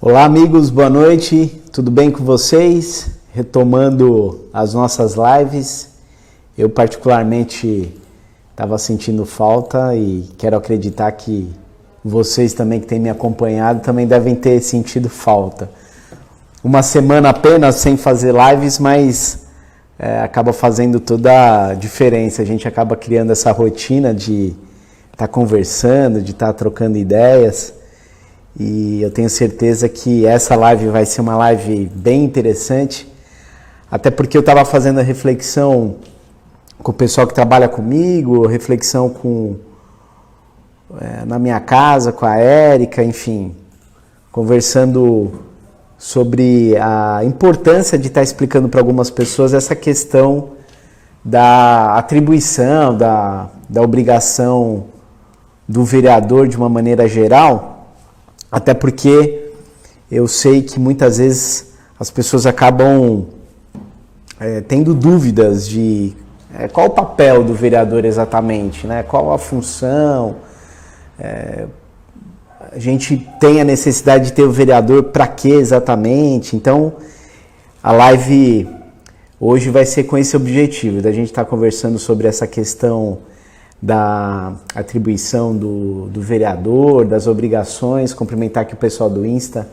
Olá amigos, boa noite, tudo bem com vocês? Retomando as nossas lives, eu particularmente estava sentindo falta e quero acreditar que vocês também que têm me acompanhado também devem ter sentido falta. Uma semana apenas sem fazer lives, mas acaba fazendo toda a diferença, a gente acaba criando essa rotina de estar conversando, de estar trocando ideias. E eu tenho certeza que essa live vai ser uma live bem interessante, até porque eu estava fazendo a reflexão com o pessoal que trabalha comigo, reflexão na minha casa, com a Érica, enfim, conversando sobre a importância de estar explicando para algumas pessoas essa questão da atribuição, da obrigação do vereador de uma maneira geral. Até porque eu sei que muitas vezes as pessoas acabam tendo dúvidas de qual o papel do vereador exatamente, né? Qual a função. A gente tem a necessidade de ter o vereador para quê exatamente. Então, a live hoje vai ser com esse objetivo, da gente estar conversando sobre essa questão da atribuição do vereador, das obrigações, cumprimentar aqui o pessoal do Insta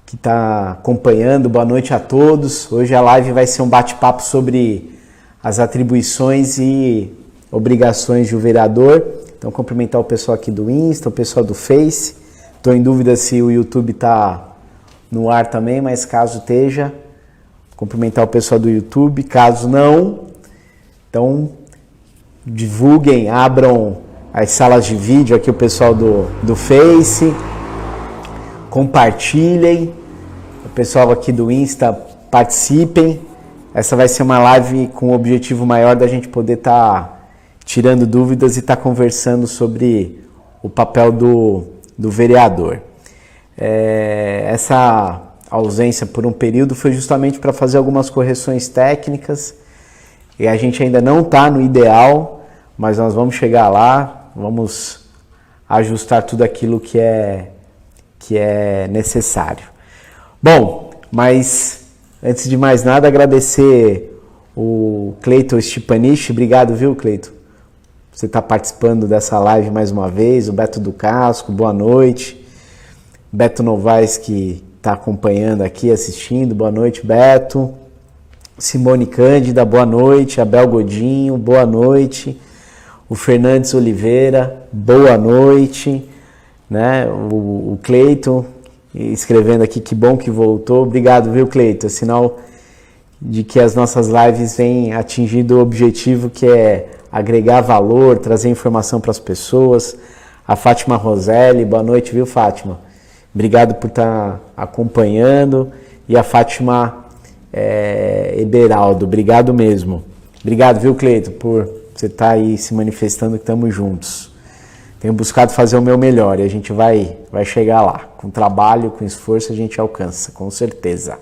que está acompanhando, boa noite a todos. Hoje a live vai ser um bate-papo sobre as atribuições e obrigações do vereador. Então cumprimentar o pessoal aqui do Insta, o pessoal do Face. Estou em dúvida se o YouTube está no ar também, mas caso esteja, cumprimentar o pessoal do YouTube. Caso não, então divulguem, abram as salas de vídeo aqui o pessoal do Face, compartilhem, o pessoal aqui do Insta participem. Essa vai ser uma live com o objetivo maior da gente poder estar tirando dúvidas e estar conversando sobre o papel do vereador. Essa ausência por um período foi justamente para fazer algumas correções técnicas. E a gente ainda não está no ideal, mas nós vamos chegar lá, vamos ajustar tudo aquilo que é necessário. Bom, mas antes de mais nada, agradecer o Cleiton Stipanich. Obrigado, viu, Cleiton? Você está participando dessa live mais uma vez. O Beto do Casco, boa noite. Beto Novaes, que está acompanhando aqui, assistindo. Boa noite, Beto. Simone Cândida, boa noite. Abel Godinho, boa noite. O Fernandes Oliveira, boa noite. Né? O Cleiton escrevendo aqui, que bom que voltou. Obrigado, viu, Cleiton? É sinal de que as nossas lives vêm atingindo o objetivo, que é agregar valor, trazer informação para as pessoas. A Fátima Roselli, boa noite, viu, Fátima? Obrigado por estar acompanhando. E a Fátima Eberaldo, obrigado mesmo. Obrigado, viu, Cleiton, por você estar aí se manifestando, que estamos juntos. Tenho buscado fazer o meu melhor e a gente vai chegar lá. Com trabalho, com esforço, a gente alcança, com certeza.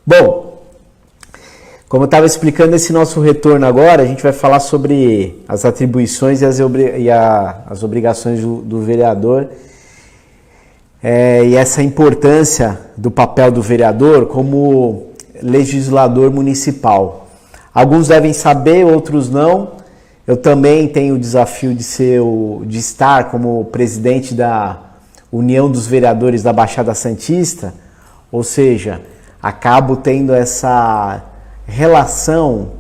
Bom, como eu estava explicando esse nosso retorno agora, a gente vai falar sobre as atribuições e as obrigações do vereador. E essa importância do papel do vereador como legislador municipal. Alguns devem saber, outros não. Eu também tenho o desafio de estar como presidente da União dos Vereadores da Baixada Santista, ou seja, acabo tendo essa relação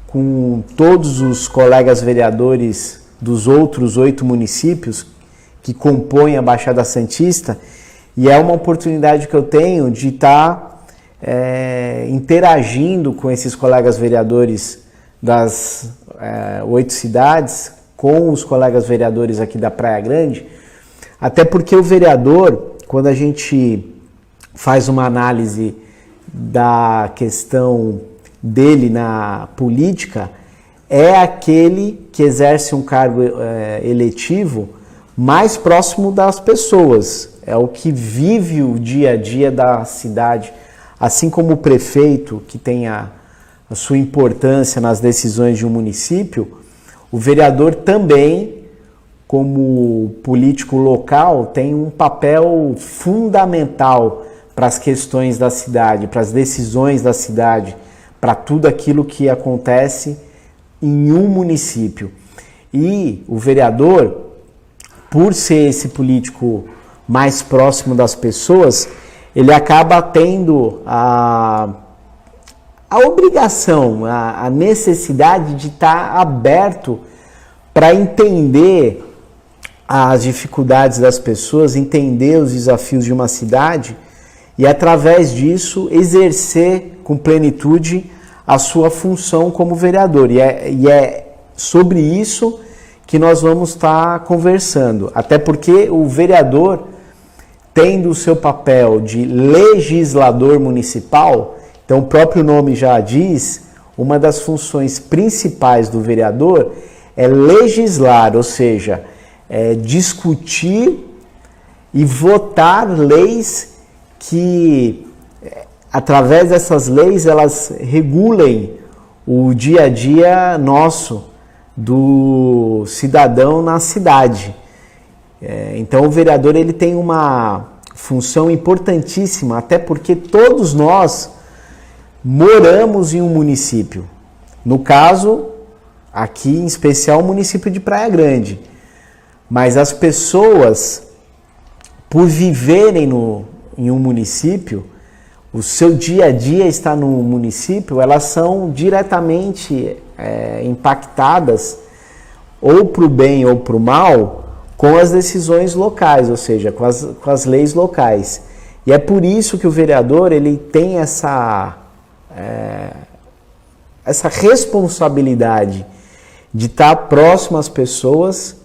com todos os colegas vereadores dos outros 8 municípios que compõem a Baixada Santista, e é uma oportunidade que eu tenho de estar interagindo com esses colegas vereadores das 8 cidades, com os colegas vereadores aqui da Praia Grande, até porque o vereador, quando a gente faz uma análise da questão dele na política, é aquele que exerce um cargo eletivo mais próximo das pessoas, é o que vive o dia a dia da cidade, assim como o prefeito, que tem a sua importância nas decisões de um município. O vereador também como político local, tem um papel fundamental para as questões da cidade, para as decisões da cidade, para tudo aquilo que acontece em um município. E o vereador, por ser esse político mais próximo das pessoas, ele acaba tendo a obrigação, a necessidade de estar aberto para entender as dificuldades das pessoas, entender os desafios de uma cidade e, através disso, exercer com plenitude a sua função como vereador. E é sobre isso que nós vamos estar conversando. Até porque o vereador, tendo o seu papel de legislador municipal, então o próprio nome já diz, uma das funções principais do vereador é legislar, ou seja, discutir e votar leis que, através dessas leis, elas regulem o dia a dia nosso, do cidadão na cidade. Então o vereador ele tem uma função importantíssima, até porque todos nós moramos em um município. No caso, aqui em especial, o município de Praia Grande. Mas as pessoas, por viverem em um município, o seu dia a dia está no município, elas são diretamente impactadas, ou para o bem ou para o mal, com as decisões locais, ou seja, com as leis locais. E é por isso que o vereador ele tem essa responsabilidade de estar próximo às pessoas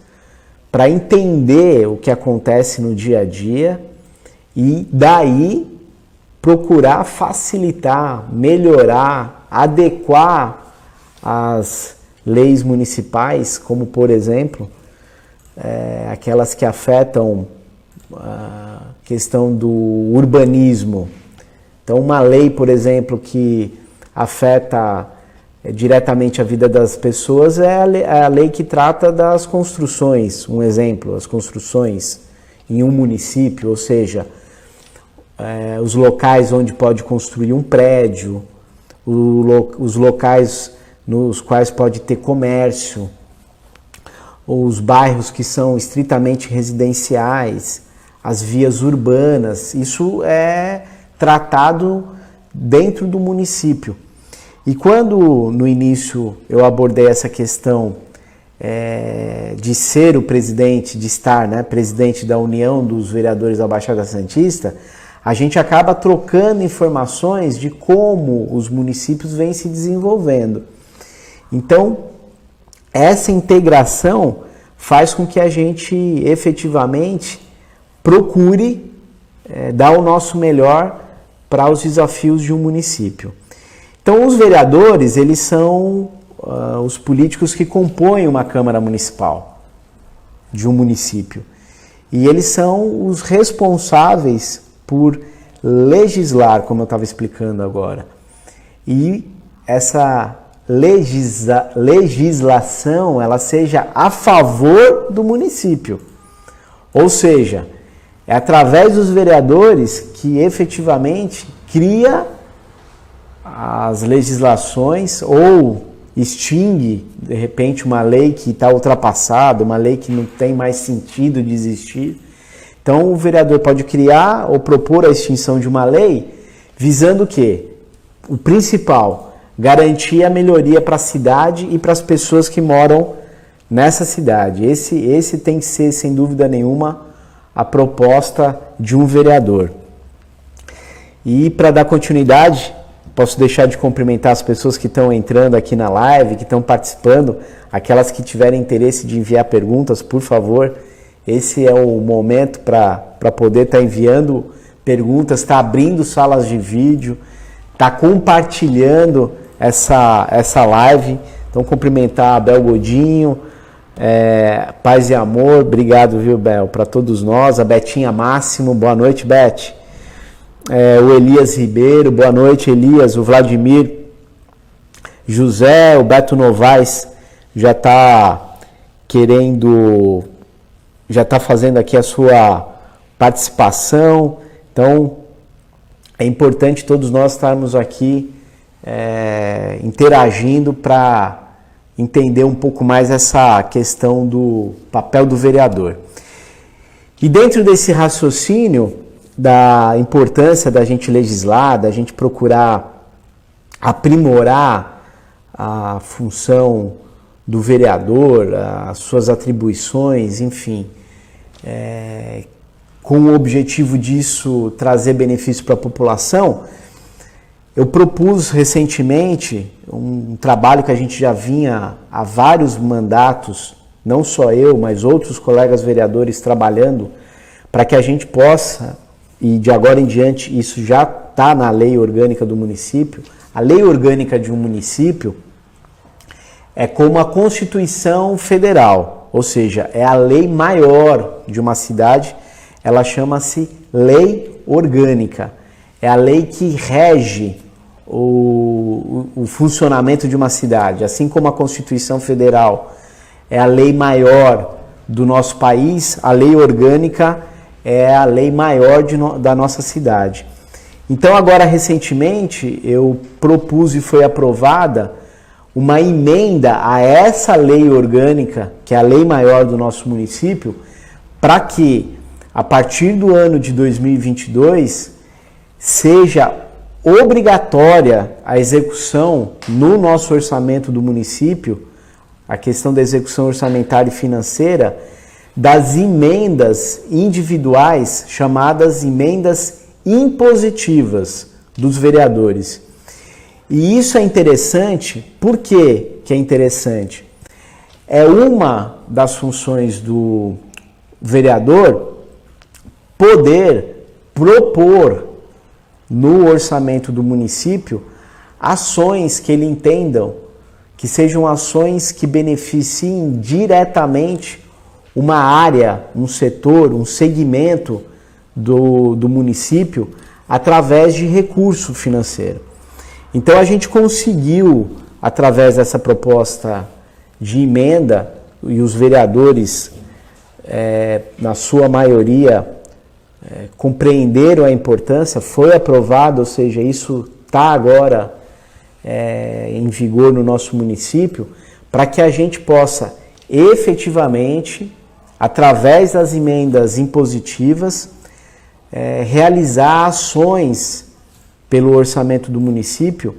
para entender o que acontece no dia a dia e daí procurar facilitar, melhorar, adequar as leis municipais, como por exemplo, aquelas que afetam a questão do urbanismo. Então uma lei, por exemplo, que afeta diretamente a vida das pessoas é a lei que trata das construções. Um exemplo, as construções em um município, ou seja, os locais onde pode construir um prédio, os locais nos quais pode ter comércio, os bairros que são estritamente residenciais, as vias urbanas. Isso é tratado dentro do município. E quando no início eu abordei essa questão de ser o presidente, de estar presidente da União dos Vereadores da Baixada Santista, a gente acaba trocando informações de como os municípios vêm se desenvolvendo. Então, essa integração faz com que a gente efetivamente procure dar o nosso melhor para os desafios de um município. Então, os vereadores, eles são os políticos que compõem uma Câmara Municipal de um município. E eles são os responsáveis por legislar, como eu estava explicando agora. E essa legislação, ela seja a favor do município. Ou seja, é através dos vereadores que efetivamente cria as legislações ou extingue, de repente, uma lei que está ultrapassada, uma lei que não tem mais sentido de existir. Então, o vereador pode criar ou propor a extinção de uma lei visando o quê? O principal, garantir a melhoria para a cidade e para as pessoas que moram nessa cidade. Esse tem que ser, sem dúvida nenhuma, a proposta de um vereador. E para dar continuidade, posso deixar de cumprimentar as pessoas que estão entrando aqui na live, que estão participando, aquelas que tiverem interesse de enviar perguntas, por favor, esse é o momento para poder estar enviando perguntas, está abrindo salas de vídeo, está compartilhando essa live. Então, cumprimentar a Bel Godinho, paz e amor, obrigado, viu, Bel, para todos nós. A Betinha Máximo, boa noite, Beth. O Elias Ribeiro, boa noite, Elias. O Vladimir José, o Beto Novaes já está querendo já está fazendo aqui a sua participação. Então, é importante todos nós estarmos aqui interagindo para entender um pouco mais essa questão do papel do vereador. E dentro desse raciocínio da importância da gente legislar, da gente procurar aprimorar a função do vereador, as suas atribuições, enfim, com o objetivo disso trazer benefício para a população, eu propus recentemente um trabalho que a gente já vinha há vários mandatos, não só eu, mas outros colegas vereadores trabalhando, para que a gente possa, e de agora em diante isso já está na lei orgânica do município. A lei orgânica de um município é como a Constituição Federal, ou seja, é a lei maior de uma cidade, ela chama-se Lei Orgânica. É a lei que rege o funcionamento de uma cidade. Assim como a Constituição Federal é a lei maior do nosso país, a lei orgânica é a lei maior da nossa cidade. Então, agora, recentemente, eu propus e foi aprovada uma emenda a essa lei orgânica, que é a lei maior do nosso município, para que, a partir do ano de 2022, seja obrigatória a execução no nosso orçamento do município, a questão da execução orçamentária e financeira, das emendas individuais, chamadas emendas impositivas dos vereadores. E isso é interessante. Por que é interessante? É uma das funções do vereador poder propor no orçamento do município ações que ele entendam que sejam ações que beneficiem diretamente uma área, um setor, um segmento do município através de recurso financeiro. Então a gente conseguiu, através dessa proposta de emenda, e os vereadores, na sua maioria, compreenderam a importância, foi aprovado, ou seja, isso está agora em vigor no nosso município, para que a gente possa efetivamente, através das emendas impositivas, realizar ações pelo orçamento do município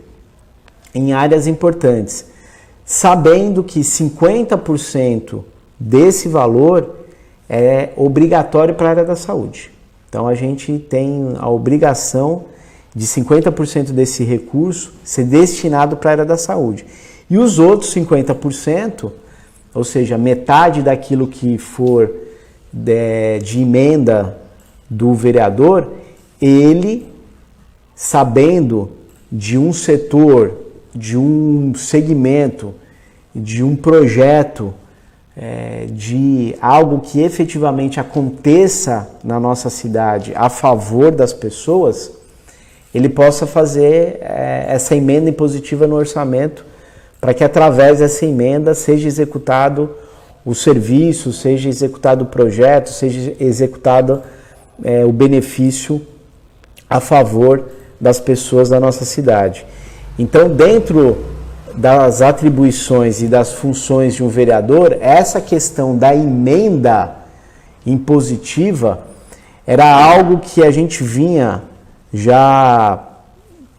em áreas importantes, sabendo que 50% desse valor é obrigatório para a área da saúde. Então a gente tem a obrigação de 50% desse recurso ser destinado para a área da saúde. E os outros 50%, ou seja, metade daquilo que for de emenda do vereador, ele, sabendo de um setor, de um segmento, de um projeto, de algo que efetivamente aconteça na nossa cidade a favor das pessoas, ele possa fazer essa emenda impositiva no orçamento, para que através dessa emenda seja executado o serviço, seja executado o projeto, seja executado o benefício a favor das pessoas da nossa cidade. Então, dentro das atribuições e das funções de um vereador, essa questão da emenda impositiva era algo que a gente vinha já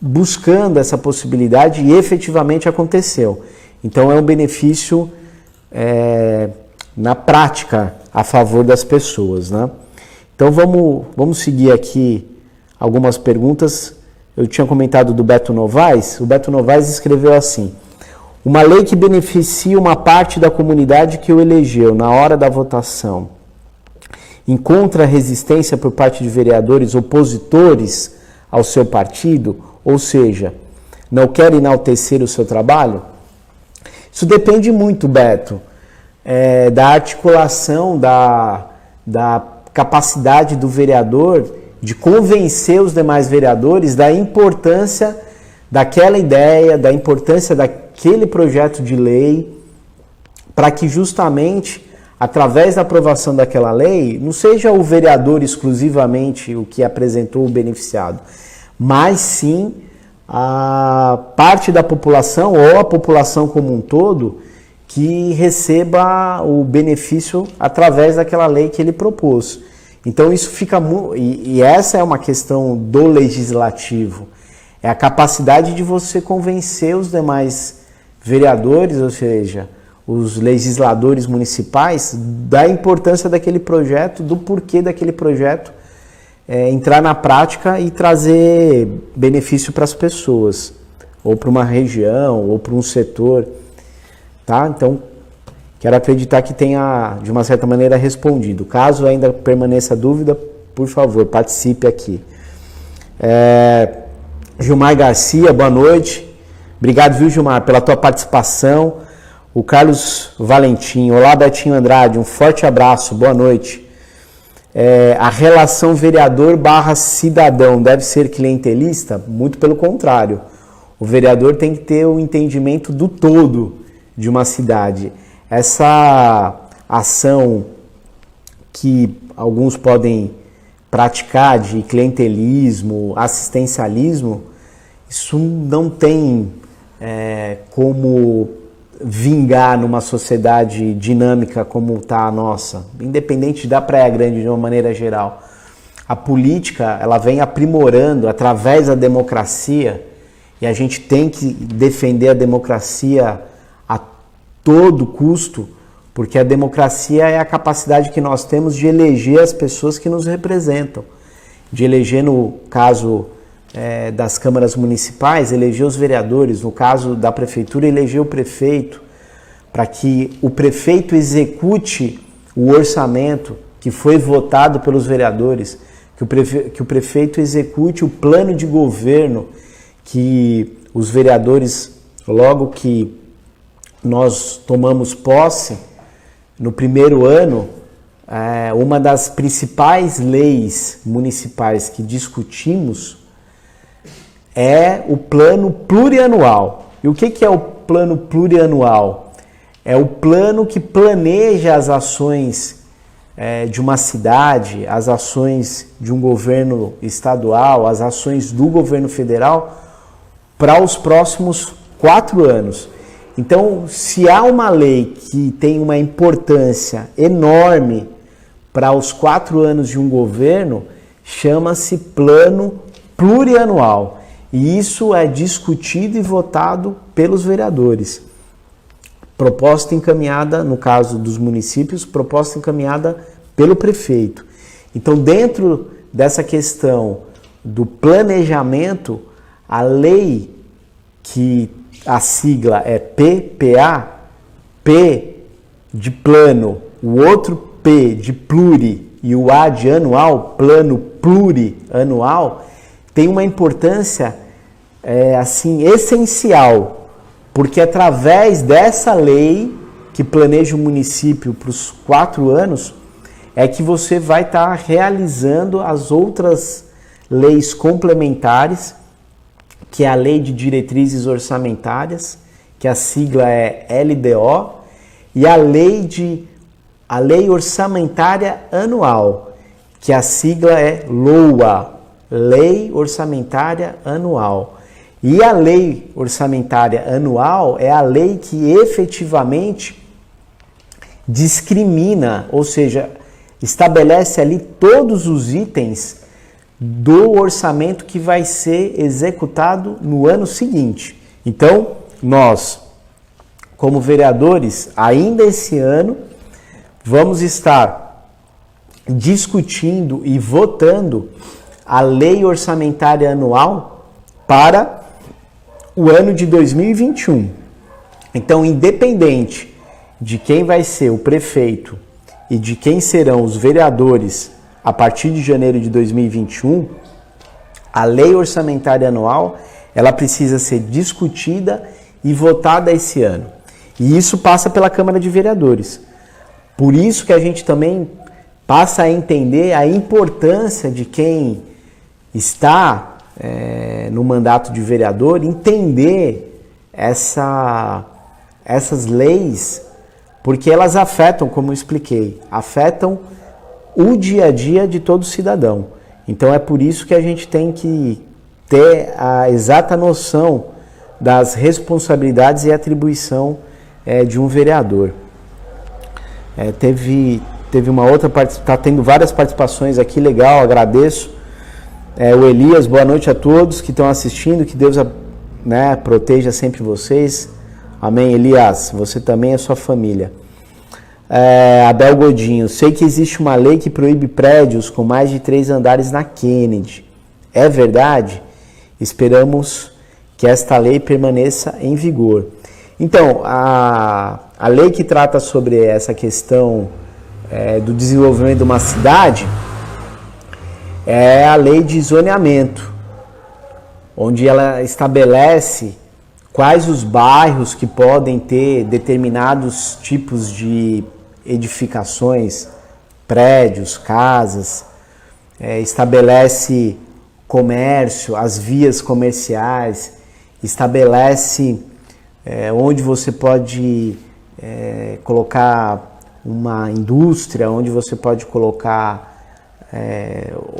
buscando essa possibilidade e efetivamente aconteceu. Então é um benefício na prática a favor das pessoas, né? Então vamos seguir aqui algumas perguntas. Eu tinha comentado do Beto Novaes. O Beto Novaes escreveu assim: uma lei que beneficia uma parte da comunidade que o elegeu na hora da votação encontra resistência por parte de vereadores opositores ao seu partido, ou seja, não quer enaltecer o seu trabalho? Isso depende muito, Beto, da articulação, da capacidade do vereador de convencer os demais vereadores da importância daquela ideia, da importância daquele projeto de lei, para que justamente através da aprovação daquela lei, não seja o vereador exclusivamente o que apresentou o beneficiado, mas sim a parte da população ou a população como um todo que receba o benefício através daquela lei que ele propôs. Então isso fica e essa é uma questão do legislativo, é a capacidade de você convencer os demais vereadores, ou seja, os legisladores municipais, da importância daquele projeto, do porquê daquele projeto entrar na prática e trazer benefício para as pessoas, ou para uma região, ou para um setor, tá? Então, quero acreditar que tenha, de uma certa maneira, respondido. Caso ainda permaneça dúvida, por favor, participe aqui. Gilmar Garcia, boa noite. Obrigado, viu, Gilmar, pela tua participação. O Carlos Valentim, olá, Betinho Andrade, um forte abraço, boa noite. A relação vereador/cidadão deve ser clientelista? Muito pelo contrário. O vereador tem que ter o entendimento do todo de uma cidade. Essa ação que alguns podem praticar de clientelismo, assistencialismo, isso não tem como vingar numa sociedade dinâmica como está a nossa, independente da Praia Grande de uma maneira geral. A política, ela vem aprimorando através da democracia, e a gente tem que defender a democracia a todo custo, porque a democracia é a capacidade que nós temos de eleger as pessoas que nos representam, de eleger, no caso das câmaras municipais, eleger os vereadores, no caso da prefeitura, eleger o prefeito, para que o prefeito execute o orçamento que foi votado pelos vereadores, que o prefeito execute o plano de governo que os vereadores, logo que nós tomamos posse, no primeiro ano, uma das principais leis municipais que discutimos é o plano plurianual. E o que é o plano plurianual? É o plano que planeja as ações de uma cidade, as ações de um governo estadual, as ações do governo federal para os próximos 4 anos. Então, se há uma lei que tem uma importância enorme para os 4 anos de um governo, chama-se plano plurianual. E isso é discutido e votado pelos vereadores. Proposta encaminhada, no caso dos municípios, proposta encaminhada pelo prefeito. Então, dentro dessa questão do planejamento, a lei, que a sigla é PPA, P de plano, o outro P de pluri e o A de anual, plano plurianual, tem uma importância essencial, porque através dessa lei que planeja o município para os 4 anos, é que você vai estar realizando as outras leis complementares, que é a Lei de Diretrizes Orçamentárias, que a sigla é LDO, e a Lei Orçamentária Anual, que a sigla é LOA, Lei Orçamentária Anual. E a Lei Orçamentária Anual é a lei que efetivamente discrimina, ou seja, estabelece ali todos os itens do orçamento que vai ser executado no ano seguinte. Então, nós, como vereadores, ainda esse ano, vamos estar discutindo e votando a Lei Orçamentária Anual para o ano de 2021. Então, independente de quem vai ser o prefeito e de quem serão os vereadores a partir de janeiro de 2021, a Lei Orçamentária Anual, ela precisa ser discutida e votada esse ano. E isso passa pela Câmara de Vereadores. Por isso que a gente também passa a entender a importância de quem está no mandato de vereador, entender essas leis porque elas afetam, como eu expliquei, afetam o dia a dia de todo cidadão. Então é por isso que a gente tem que ter a exata noção das responsabilidades e atribuição de um vereador. Teve uma outra participação, está tendo várias participações aqui, legal, agradeço. O Elias, boa noite a todos que estão assistindo, que Deus proteja sempre vocês. Amém, Elias, você também e a sua família. Abel Godinho, sei que existe uma lei que proíbe prédios com mais de 3 andares na Kennedy. É verdade? Esperamos que esta lei permaneça em vigor. Então, a lei que trata sobre essa questão do desenvolvimento de uma cidade é a lei de zoneamento, onde ela estabelece quais os bairros que podem ter determinados tipos de edificações, prédios, casas, estabelece comércio, as vias comerciais, estabelece onde você pode colocar uma indústria, onde você pode colocar,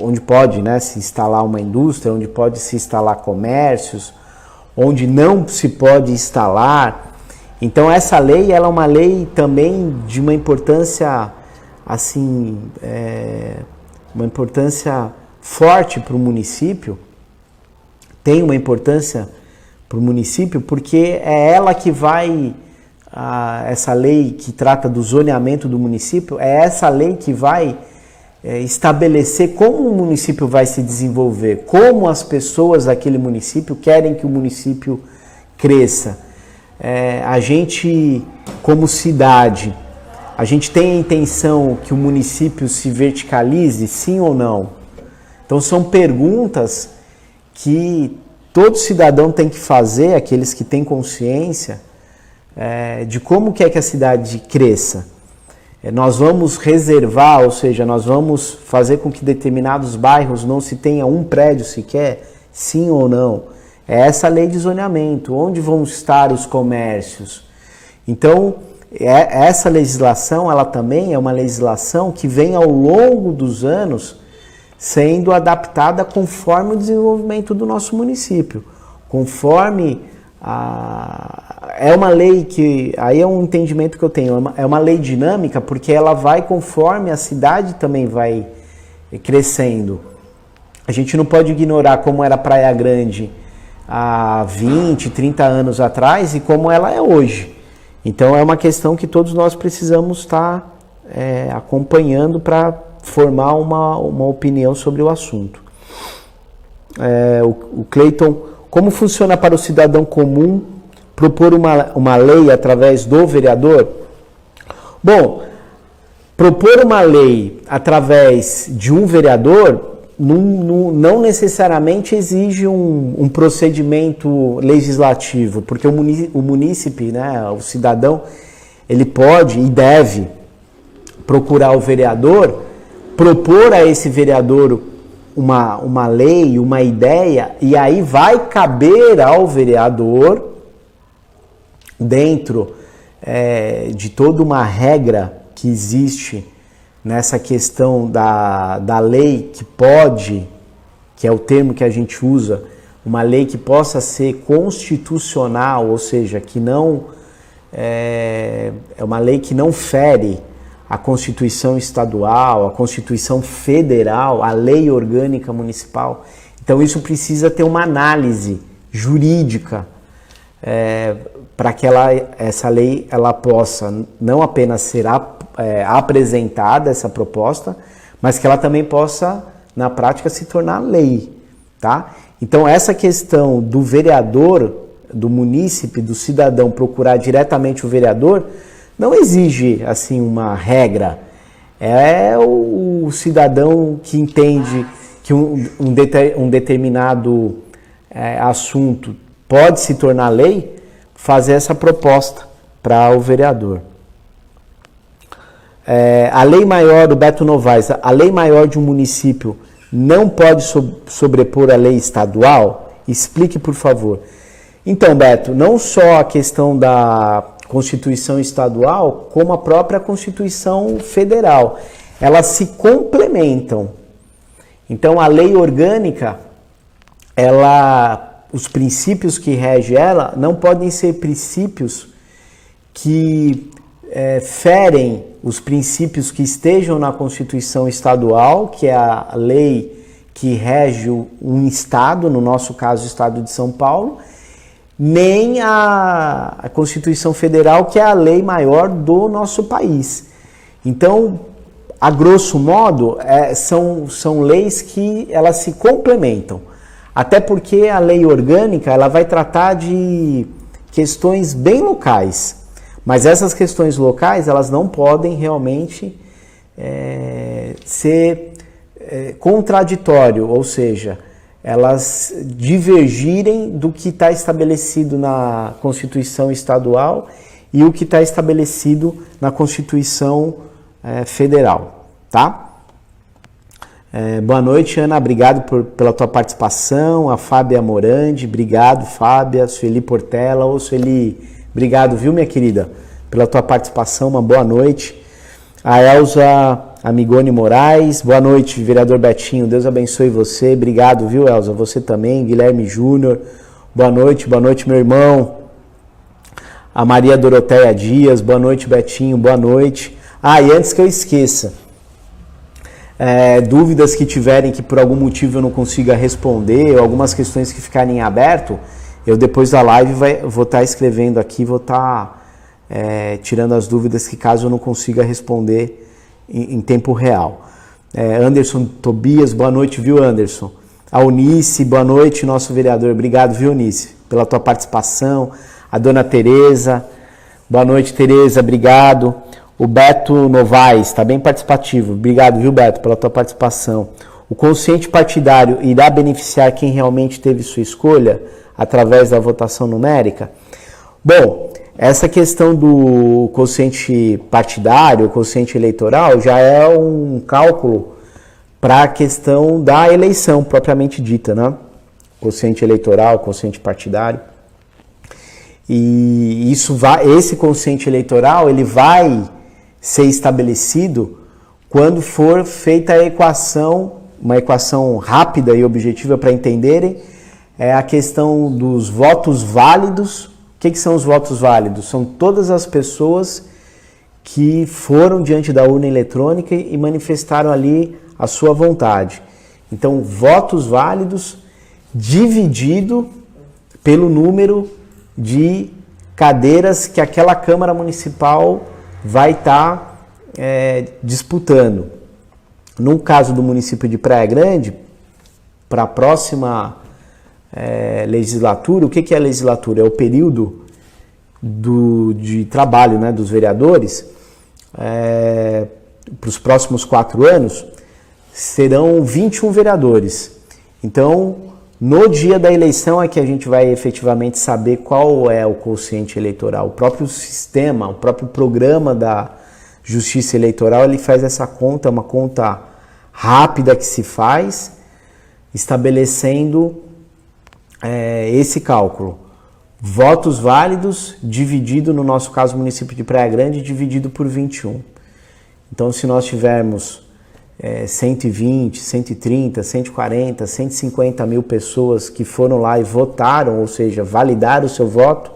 onde pode se instalar uma indústria, onde pode se instalar comércios, onde não se pode instalar. Então essa lei ela é uma lei também de uma importância assim, uma importância forte para o município, tem uma importância para o município porque é ela que vai, essa lei que trata do zoneamento do município, é essa lei que vai estabelecer como o município vai se desenvolver, como as pessoas daquele município querem que o município cresça. A gente, como cidade, a gente tem a intenção que o município se verticalize, sim ou não? Então são perguntas que todo cidadão tem que fazer, aqueles que têm consciência de como quer que a cidade cresça. Nós vamos reservar, ou seja, nós vamos fazer com que determinados bairros não se tenha um prédio sequer, sim ou não? É essa lei de zoneamento, onde vão estar os comércios? Então, essa legislação, ela também é uma legislação que vem ao longo dos anos sendo adaptada conforme o desenvolvimento do nosso município, conforme é uma lei que, aí é um entendimento que eu tenho, é uma lei dinâmica porque ela vai conforme a cidade também vai crescendo. A gente não pode ignorar como era Praia Grande há 20, 30 anos atrás e como ela é hoje. Então é uma questão que todos nós precisamos estar acompanhando para formar uma opinião sobre o assunto. O Cleiton, como funciona para o cidadão comum propor uma lei através do vereador? Bom, propor uma lei através de um vereador não necessariamente exige um procedimento legislativo, porque o munícipe, o cidadão, ele pode e deve procurar o vereador, propor a esse vereador uma lei, uma ideia, e aí vai caber ao vereador, dentro de toda uma regra que existe nessa questão da lei que pode, que é o termo que a gente usa, uma lei que possa ser constitucional, ou seja, que não é uma lei que não fere a Constituição Estadual, a Constituição Federal, a Lei Orgânica Municipal. Então isso precisa ter uma análise jurídica para que essa lei ela possa não apenas ser apresentada, essa proposta, mas que ela também possa, na prática, se tornar lei. Tá? Então essa questão do vereador, do munícipe, do cidadão procurar diretamente o vereador, não exige assim uma regra. É o cidadão que entende que um determinado assunto pode se tornar lei, fazer essa proposta para o vereador. A lei maior do Beto Novaes, a lei maior de um município não pode sobrepor a lei estadual? Explique, por favor. Então, Beto, não só a questão da Constituição estadual como a própria Constituição federal. Elas se complementam. Então, a lei orgânica, os princípios que regem ela não podem ser princípios que ferem os princípios que estejam na Constituição estadual, que é a lei que rege um estado, no nosso caso o estado de São Paulo, nem a Constituição Federal, que é a lei maior do nosso país. Então, a grosso modo, são leis que elas se complementam. Até porque a lei orgânica ela vai tratar de questões bem locais. Mas essas questões locais elas não podem realmente ser contraditório, ou seja, elas divergirem do que está estabelecido na Constituição estadual e o que está estabelecido na Constituição federal, tá? Boa noite, Ana, obrigado pela tua participação. A Fábia Morandi, obrigado, Fábia. Sueli Portela, Sueli, obrigado, viu, minha querida, pela tua participação, uma boa noite. A Elza Amigoni Moraes, boa noite, vereador Betinho, Deus abençoe você, obrigado, viu, Elza, você também. Guilherme Júnior, boa noite, meu irmão. A Maria Doroteia Dias, boa noite, Betinho, boa noite. E antes que eu esqueça, dúvidas que tiverem que por algum motivo eu não consiga responder, ou algumas questões que ficarem em aberto, eu depois da live vou estar escrevendo aqui, vou estar tirando as dúvidas que caso eu não consiga responder em tempo real. Anderson Tobias, boa noite, viu, Anderson? A Eunice, boa noite, nosso vereador, obrigado, viu, Eunice, pela tua participação. A dona Tereza, boa noite, Tereza, obrigado. O Beto Novaes, está bem participativo, obrigado, viu, Beto, pela tua participação. O quociente partidário irá beneficiar quem realmente teve sua escolha através da votação numérica? Bom, essa questão do quociente partidário, quociente eleitoral, já é um cálculo para a questão da eleição propriamente dita, né? Quociente eleitoral, quociente partidário. E esse quociente eleitoral ele vai ser estabelecido quando for feita a equação, uma equação rápida e objetiva para entenderem, é a questão dos votos válidos. O que são os votos válidos? São todas as pessoas que foram diante da urna eletrônica e manifestaram ali a sua vontade. Então, votos válidos dividido pelo número de cadeiras que aquela Câmara Municipal vai estar disputando. No caso do município de Praia Grande, para a próxima legislatura, o que é a legislatura? É o período de trabalho, né, dos vereadores. Para os próximos 4 anos, serão 21 vereadores. Então, no dia da eleição é que a gente vai efetivamente saber qual é o quociente eleitoral. O próprio sistema, o próprio programa da Justiça Eleitoral, ele faz essa conta, uma conta rápida que se faz, estabelecendo esse cálculo. Votos válidos dividido, no nosso caso, município de Praia Grande, dividido por 21. Então, se nós tivermos 120, 130, 140, 150 mil pessoas que foram lá e votaram, ou seja, validaram o seu voto,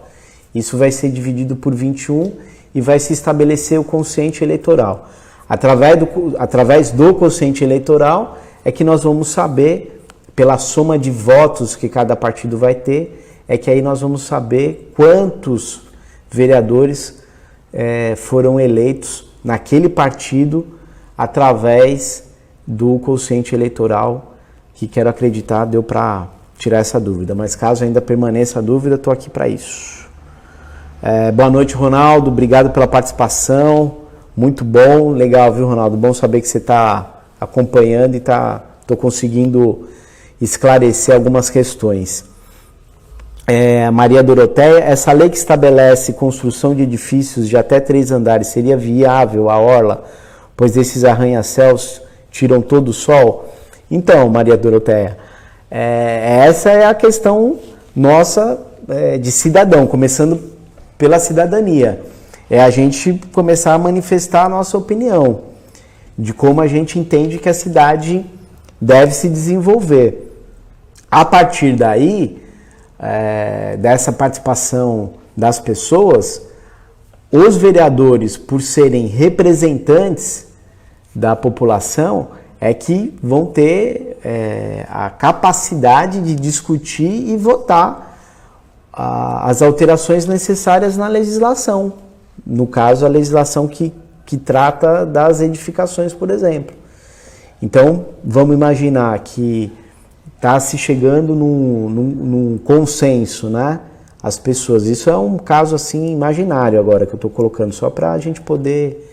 isso vai ser dividido por 21 e vai se estabelecer o quociente eleitoral. Através do quociente eleitoral é que nós vamos saber, pela soma de votos que cada partido vai ter, é que aí nós vamos saber quantos vereadores foram eleitos naquele partido através do quociente eleitoral, que quero acreditar deu para tirar essa dúvida. Mas caso ainda permaneça a dúvida, estou aqui para isso. Boa noite, Ronaldo. Obrigado pela participação. Muito bom. Legal, viu, Ronaldo? Bom saber que você está acompanhando e estou conseguindo esclarecer algumas questões. Maria Doroteia, essa lei que estabelece construção de edifícios de até 3 andares seria viável à orla, pois esses arranha-céus tiram todo o sol? Então, Maria Doroteia, essa é a questão nossa de cidadão, começando pela cidadania. É a gente começar a manifestar a nossa opinião de como a gente entende que a cidade deve se desenvolver. A partir daí, dessa participação das pessoas, os vereadores, por serem representantes da população, é que vão ter a capacidade de discutir e votar as alterações necessárias na legislação. No caso, a legislação que trata das edificações, por exemplo. Então, vamos imaginar que está se chegando num consenso, né? As pessoas. Isso é um caso assim imaginário agora que eu estou colocando, só para a gente poder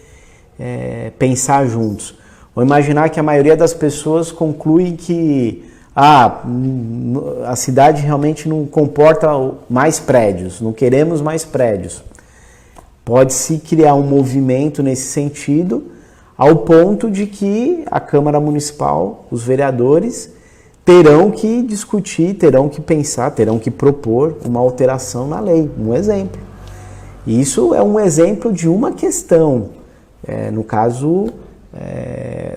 pensar juntos. Vamos imaginar que a maioria das pessoas conclui que a cidade realmente não comporta mais prédios, não queremos mais prédios. Pode-se criar um movimento nesse sentido, ao ponto de que a Câmara Municipal, os vereadores, terão que discutir, terão que pensar, terão que propor uma alteração na lei, um exemplo. E isso é um exemplo de uma questão, no caso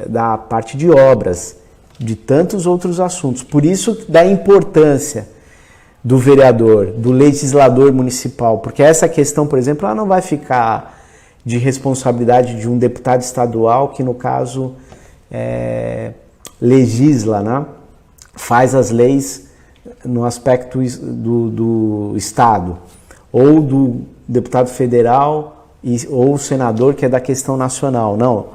da parte de obras, de tantos outros assuntos. Por isso da importância do vereador, do legislador municipal, porque essa questão, por exemplo, ela não vai ficar de responsabilidade de um deputado estadual que, no caso, legisla, né? Faz as leis no aspecto do Estado, ou do deputado federal ou senador que é da questão nacional. Não,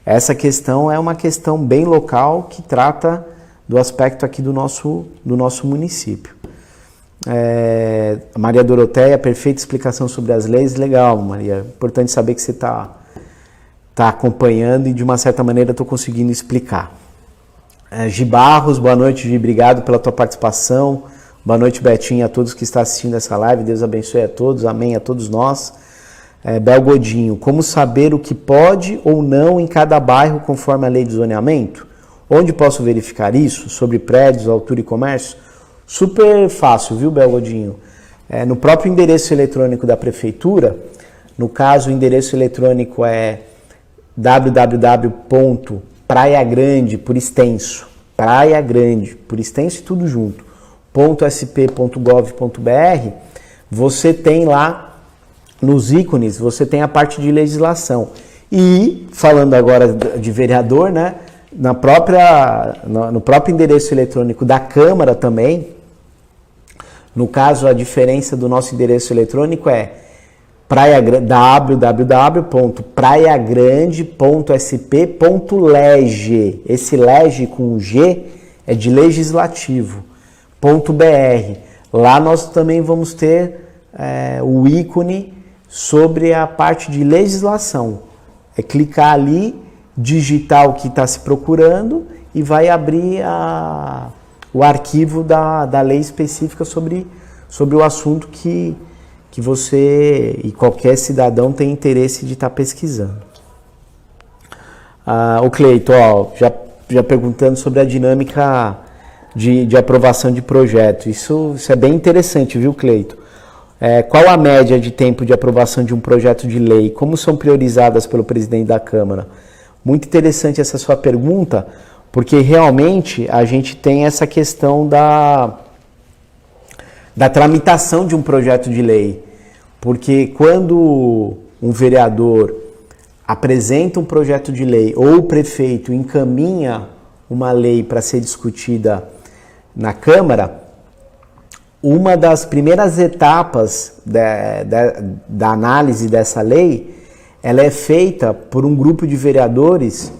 essa questão é uma questão bem local que trata do aspecto aqui do nosso município. Maria Doroteia, perfeita explicação sobre as leis. Legal, Maria. Importante saber que você está acompanhando e de uma certa maneira estou conseguindo explicar. Gi Barros, boa noite, Gi, obrigado pela tua participação. Boa noite, Betinho, a todos que estão assistindo essa live. Deus abençoe a todos, amém a todos nós. Bel Godinho, como saber o que pode ou não em cada bairro conforme a lei de zoneamento? Onde posso verificar isso? Sobre prédios, altura e comércio? Super fácil, viu, Bel Godinho? No próprio endereço eletrônico da prefeitura, no caso o endereço eletrônico é www.praiagrande, por extenso, Praia Grande, por extenso e tudo junto, .sp.gov.br, você tem lá, nos ícones, você tem a parte de legislação. E, falando agora de vereador, né, no próprio endereço eletrônico da Câmara também, no caso, a diferença do nosso endereço eletrônico é www.praiagrande.sp.leg. Esse leg com G é de legislativo. .br. Lá nós também vamos ter o ícone sobre a parte de legislação. É clicar ali, digitar o que está se procurando e vai abrir o arquivo da lei específica sobre o assunto que você e qualquer cidadão tem interesse de estar pesquisando. O Cleiton, já perguntando sobre a dinâmica de aprovação de projeto. Isso é bem interessante, viu, Cleiton? Qual a média de tempo de aprovação de um projeto de lei? Como são priorizadas pelo presidente da Câmara? Muito interessante essa sua pergunta, porque realmente a gente tem essa questão da tramitação de um projeto de lei. Porque quando um vereador apresenta um projeto de lei ou o prefeito encaminha uma lei para ser discutida na Câmara, uma das primeiras etapas da análise dessa lei, ela é feita por um grupo de vereadores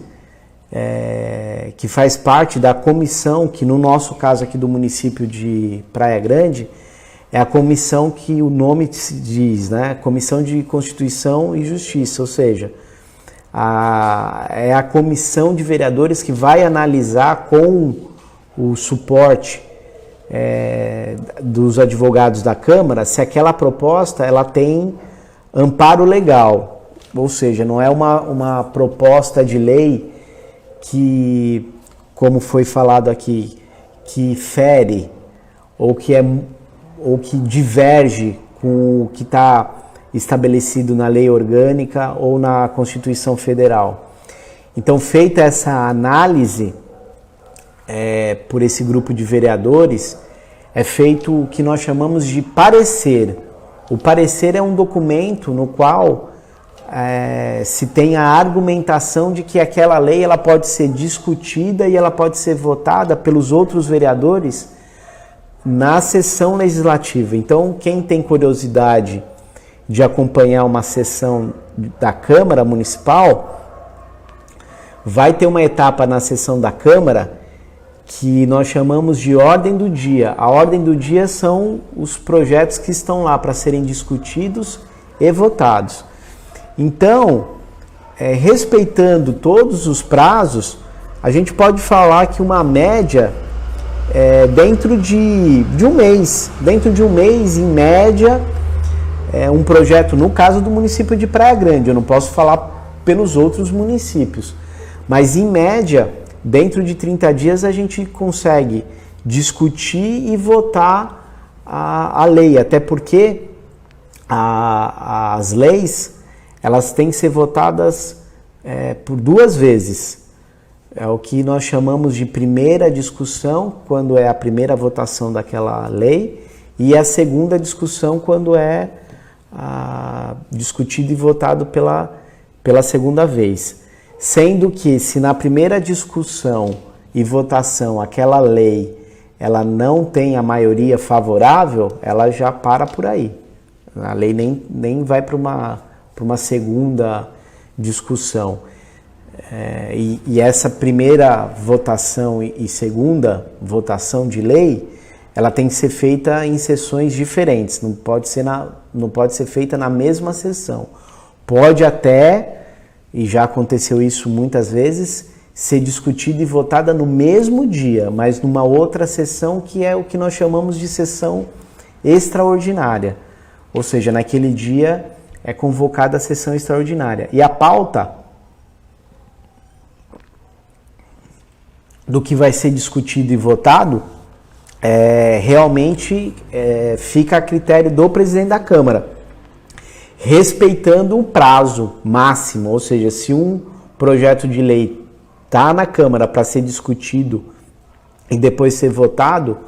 que faz parte da comissão, que no nosso caso aqui do município de Praia Grande, é a comissão que o nome diz, né? Comissão de Constituição e Justiça, ou seja, é a comissão de vereadores que vai analisar com o suporte dos advogados da Câmara se aquela proposta ela tem amparo legal, ou seja, não é uma proposta de lei que, como foi falado aqui, que fere ou que diverge com o que está estabelecido na lei orgânica ou na Constituição Federal. Então, feita essa análise por esse grupo de vereadores, é feito o que nós chamamos de parecer. O parecer é um documento no qual se tem a argumentação de que aquela lei ela pode ser discutida e ela pode ser votada pelos outros vereadores na sessão legislativa. Então, quem tem curiosidade de acompanhar uma sessão da Câmara Municipal, vai ter uma etapa na sessão da Câmara que nós chamamos de ordem do dia. A ordem do dia são os projetos que estão lá para serem discutidos e votados. Então, respeitando todos os prazos, a gente pode falar que uma média dentro de um mês. Dentro de um mês, em média, um projeto, no caso do município de Praia Grande, eu não posso falar pelos outros municípios, mas em média, dentro de 30 dias a gente consegue discutir e votar a lei, até porque as leis elas têm que ser votadas por 2 vezes. É o que nós chamamos de primeira discussão, quando é a primeira votação daquela lei, e a segunda discussão, quando é discutido e votado pela segunda vez. Sendo que, se na primeira discussão e votação aquela lei ela não tem a maioria favorável, ela já para por aí. A lei nem vai para uma segunda discussão. E essa primeira votação e segunda votação de lei, ela tem que ser feita em sessões diferentes, não pode ser feita na mesma sessão. Pode até, e já aconteceu isso muitas vezes, ser discutida e votada no mesmo dia, mas numa outra sessão que é o que nós chamamos de sessão extraordinária. Ou seja, naquele dia é convocada a sessão extraordinária. E a pauta do que vai ser discutido e votado realmente fica a critério do presidente da Câmara, respeitando um prazo máximo. Ou seja, se um projeto de lei está na Câmara para ser discutido e depois ser votado,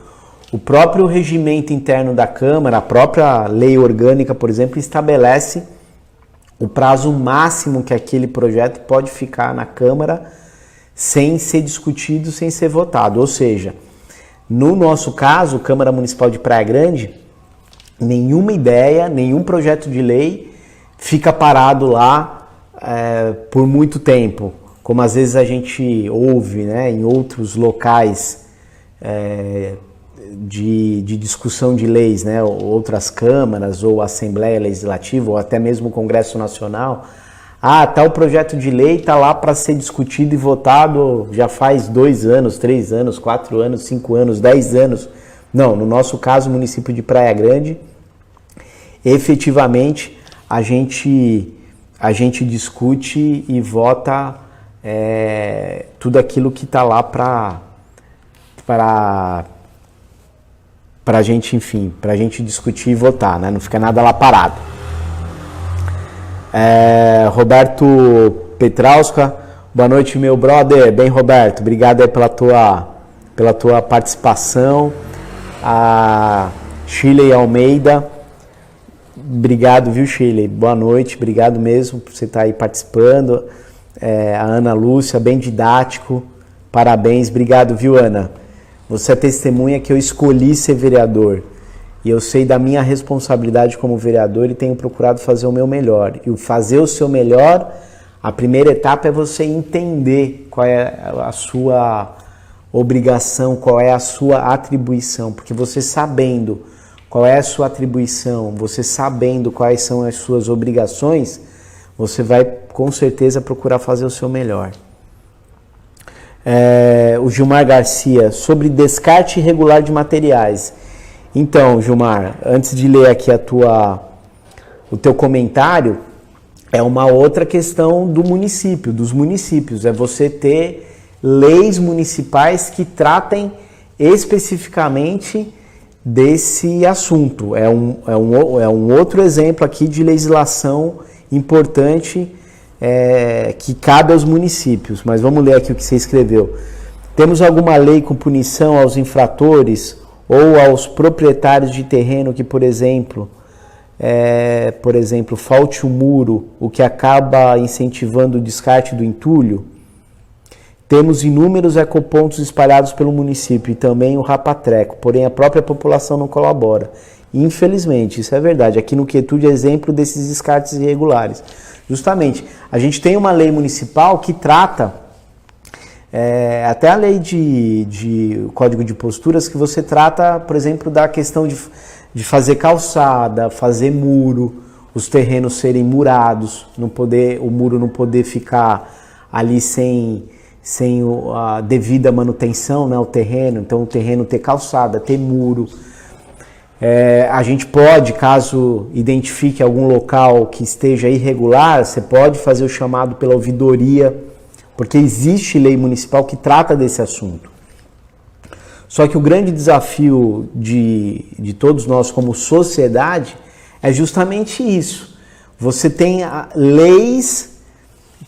o próprio regimento interno da Câmara, a própria lei orgânica, por exemplo, estabelece o prazo máximo que aquele projeto pode ficar na Câmara sem ser discutido, sem ser votado. Ou seja, no nosso caso, Câmara Municipal de Praia Grande, nenhuma ideia, nenhum projeto de lei fica parado lá por muito tempo, como às vezes a gente ouve, né, em outros locais de discussão de leis, né, outras câmaras ou Assembleia Legislativa ou até mesmo o Congresso Nacional. Tal projeto de lei está lá para ser discutido e votado já faz 2 anos, 3 anos, 4 anos, 5 anos, 10 anos. Não, no nosso caso, o município de Praia Grande, efetivamente a gente discute e vota tudo aquilo que está lá para a gente, enfim, para a gente discutir e votar, né? Não fica nada lá parado. Roberto Petrauska, boa noite, meu brother. Bem, Roberto, obrigado aí pela tua participação. A Shirley Almeida, obrigado, viu, Shirley? Boa noite, obrigado mesmo por você estar aí participando. A Ana Lúcia, bem didático, parabéns, obrigado, viu, Ana? Você é testemunha que eu escolhi ser vereador. E eu sei da minha responsabilidade como vereador e tenho procurado fazer o meu melhor. E o fazer o seu melhor, a primeira etapa é você entender qual é a sua obrigação, qual é a sua atribuição. Porque você sabendo qual é a sua atribuição, você sabendo quais são as suas obrigações, você vai com certeza procurar fazer o seu melhor. O Gilmar Garcia, sobre descarte irregular de materiais. Então, Gilmar, antes de ler aqui o teu comentário, é uma outra questão do município, dos municípios. É você ter leis municipais que tratem especificamente desse assunto. É um outro exemplo aqui de legislação importante que cabe aos municípios. Mas vamos ler aqui o que você escreveu. Temos alguma lei com punição aos infratores ou aos proprietários de terreno que, por exemplo, falte um muro, o que acaba incentivando o descarte do entulho? Temos inúmeros ecopontos espalhados pelo município e também o rapatreco, porém a própria população não colabora. Infelizmente, isso é verdade. Aqui no Quietude é exemplo desses descartes irregulares. Justamente, a gente tem uma lei municipal que trata, até a lei de Código de Posturas, que você trata, por exemplo, da questão de fazer calçada, fazer muro, os terrenos serem murados, o muro não poder ficar ali sem a devida manutenção, né, o terreno. Então o terreno ter calçada, ter muro. A gente pode, caso identifique algum local que esteja irregular, você pode fazer o chamado pela ouvidoria, porque existe lei municipal que trata desse assunto. Só que o grande desafio de todos nós como sociedade é justamente isso. Você tem leis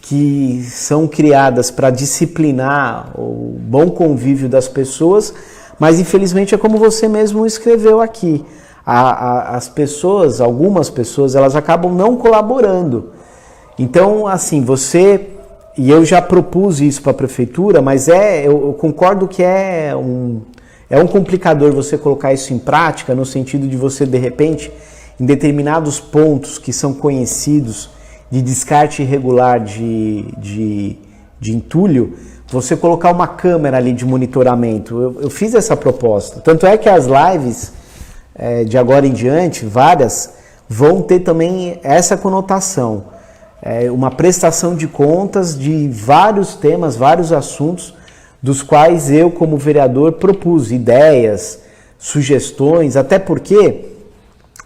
que são criadas para disciplinar o bom convívio das pessoas, mas infelizmente é como você mesmo escreveu aqui. As pessoas, algumas pessoas, elas acabam não colaborando. Então, assim, e eu já propus isso para a prefeitura, mas eu concordo que é um complicador você colocar isso em prática, no sentido de você, de repente, em determinados pontos que são conhecidos de descarte irregular de entulho, você colocar uma câmera ali de monitoramento. Eu fiz essa proposta. Tanto é que as lives de agora em diante, várias, vão ter também essa conotação. Uma prestação de contas de vários temas, vários assuntos, dos quais eu, como vereador, propus ideias, sugestões, até porque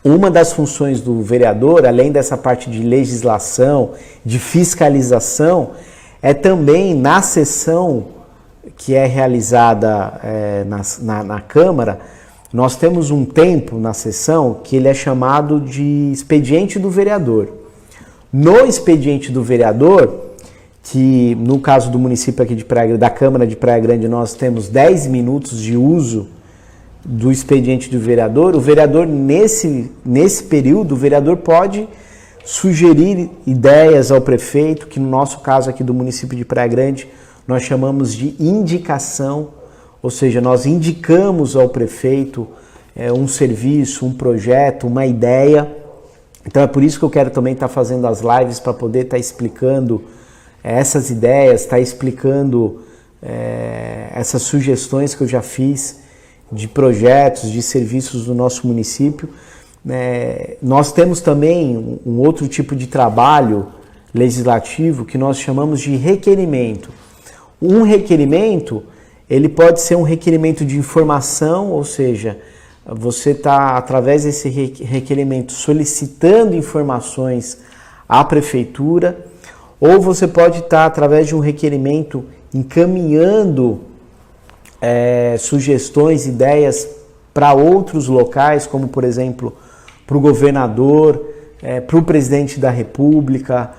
uma das funções do vereador, além dessa parte de legislação, de fiscalização, é também na sessão que é realizada na Câmara, nós temos um tempo na sessão que ele é chamado de expediente do vereador. No expediente do vereador, que no caso do município aqui da Câmara de Praia Grande, nós temos 10 minutos de uso do expediente do vereador, o vereador, nesse período, o vereador pode sugerir ideias ao prefeito, que no nosso caso aqui do município de Praia Grande, nós chamamos de indicação, ou seja, nós indicamos ao prefeito um serviço, um projeto, uma ideia. Então é por isso que eu quero também estar fazendo as lives, para poder estar explicando essas ideias, estar explicando essas sugestões que eu já fiz, de projetos, de serviços do nosso município. Nós temos também um outro tipo de trabalho legislativo que nós chamamos de requerimento. Um requerimento, ele pode ser um requerimento de informação, ou seja, você está, através desse requerimento, solicitando informações à prefeitura, ou você pode estar, através de um requerimento, encaminhando sugestões, ideias para outros locais, como por exemplo para o governador, para o presidente da República,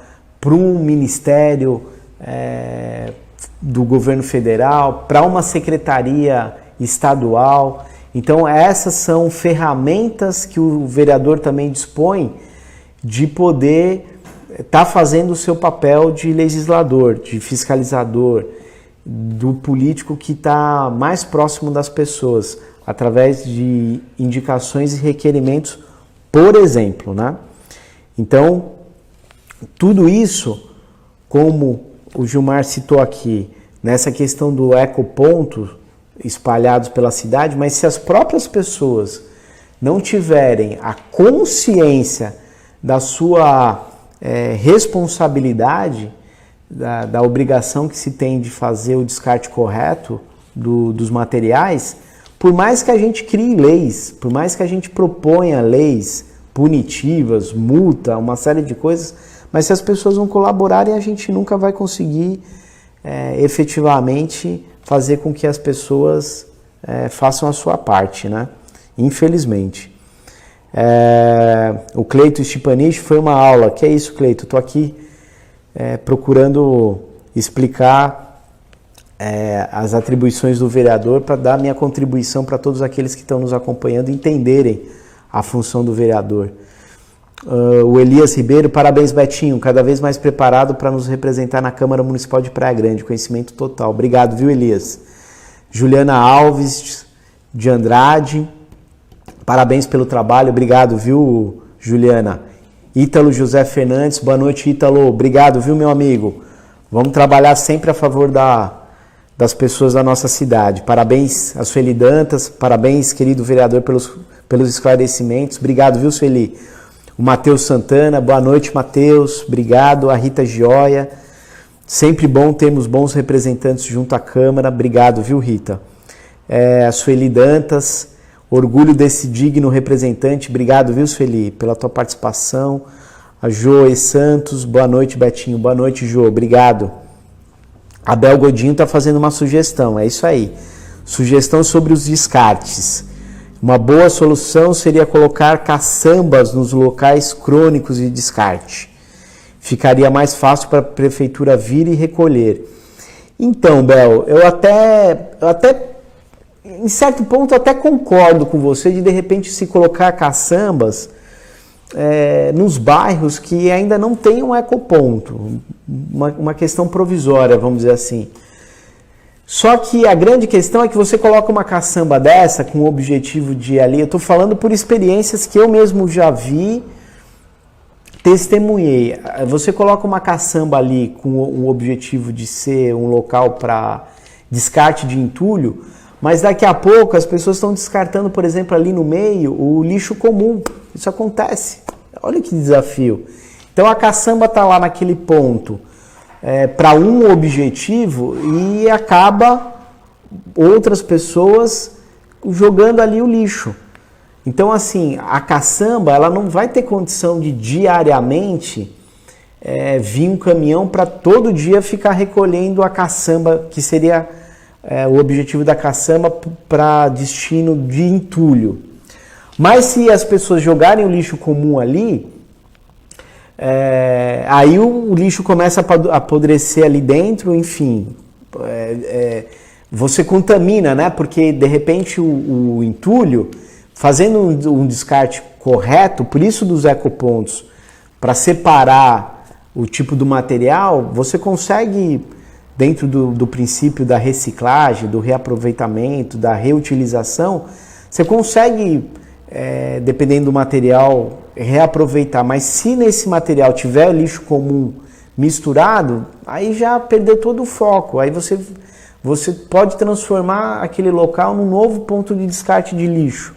para um ministério do governo federal, para uma secretaria estadual. Então essas são ferramentas que o vereador também dispõe de poder estar fazendo o seu papel de legislador, de fiscalizador, do político que está mais próximo das pessoas, através de indicações e requerimentos, por exemplo, né? Então, tudo isso, como o Gilmar citou aqui, nessa questão do ecoponto espalhados pela cidade, mas se as próprias pessoas não tiverem a consciência da sua responsabilidade, da obrigação que se tem de fazer o descarte correto dos materiais, por mais que a gente crie leis, por mais que a gente proponha leis punitivas, multa, uma série de coisas, mas se as pessoas não colaborarem, a gente nunca vai conseguir efetivamente fazer com que as pessoas façam a sua parte, né? infelizmente. O Cleito Stipanich, foi uma aula. Que é isso, Cleito? Estou aqui procurando explicar as atribuições do vereador para dar minha contribuição para todos aqueles que estão nos acompanhando entenderem a função do vereador. O Elias Ribeiro, parabéns, Betinho, cada vez mais preparado para nos representar na Câmara Municipal de Praia Grande, conhecimento total. Obrigado, viu, Elias? Juliana Alves de Andrade, parabéns pelo trabalho, obrigado, viu, Juliana? Ítalo José Fernandes, boa noite, Ítalo, obrigado, viu, meu amigo? Vamos trabalhar sempre a favor das pessoas da nossa cidade. Parabéns a Sueli Dantas, parabéns, querido vereador, pelos esclarecimentos, obrigado, viu, Sueli? O Matheus Santana, boa noite, Matheus, obrigado. A Rita Gioia, sempre bom termos bons representantes junto à Câmara, obrigado, viu, Rita? A Sueli Dantas, orgulho desse digno representante, obrigado, viu, Sueli, pela tua participação. A Joe Santos, boa noite, Betinho, boa noite, Jo, obrigado. Abel Godinho está fazendo uma sugestão, é isso aí, sugestão sobre os descartes. Uma boa solução seria colocar caçambas nos locais crônicos de descarte. Ficaria mais fácil para a prefeitura vir e recolher. Então, Bel, eu até em certo ponto até concordo com você de repente se colocar caçambas nos bairros que ainda não tem um ecoponto, uma questão provisória, vamos dizer assim. Só que a grande questão é que você coloca uma caçamba dessa com o objetivo de ali, eu estou falando por experiências que eu mesmo já vi, testemunhei. Você coloca uma caçamba ali com o objetivo de ser um local para descarte de entulho, mas daqui a pouco as pessoas estão descartando, por exemplo, ali no meio, o lixo comum. Isso acontece. Olha que desafio. Então a caçamba está lá naquele ponto para um objetivo e acaba outras pessoas jogando ali o lixo. Então, assim, a caçamba ela não vai ter condição de diariamente vir um caminhão para todo dia ficar recolhendo a caçamba, que seria o objetivo da caçamba para destino de entulho. Mas se as pessoas jogarem o lixo comum ali, aí o lixo começa a apodrecer ali dentro, enfim, você contamina, né? Porque de repente o entulho, fazendo um descarte correto, por isso dos ecopontos, para separar o tipo do material, você consegue, dentro do princípio da reciclagem, do reaproveitamento, da reutilização, você consegue, dependendo do material, reaproveitar. Mas se nesse material tiver lixo comum misturado, aí já perdeu todo o foco. Aí você pode transformar aquele local num novo ponto de descarte de lixo.